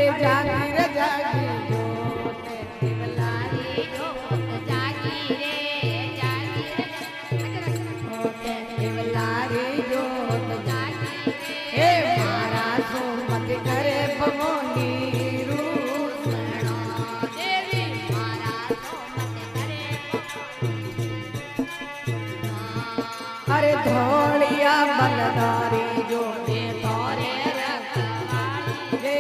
अरे जागी रे जागी जोत देवलारी जोत जागी रे जागी रे देवलारी जोत जागी हे मारा सोमत करे भगोनी रूसणो देवी मारा सोमत करे अरे धोलिया बलदारी जो दे तोरे रखवाली रे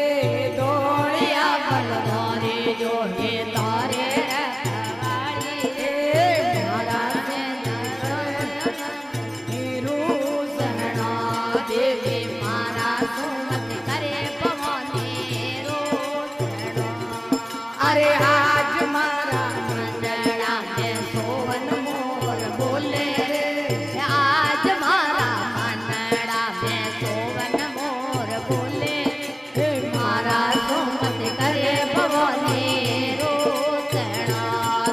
धोलिया बलदारी जो हे तोरे रखवाली हे मारा रूसणो देवी मारा सोमत करे भवानी रूसणो अरे आज मारा मंडला में सोवन मोर बोले रे आज मारा मंडला में सोवन मोर बोले हे मारा सोमत करे भवानी रोसणा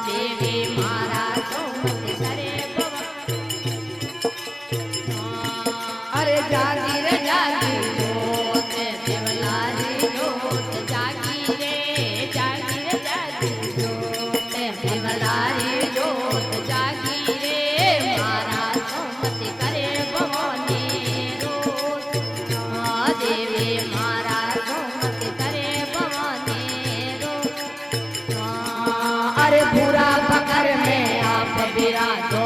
देवी मारा सोमत करे अरे जागी रे जागी जोत देवलारी जोत जागी रे जागी जोत देवलारी जोत जागी रे मारा सोमत करे भवानी रोत देवी मारा सोमत करे भवानी रोत अरे पूरा पकड़ में आप विराजो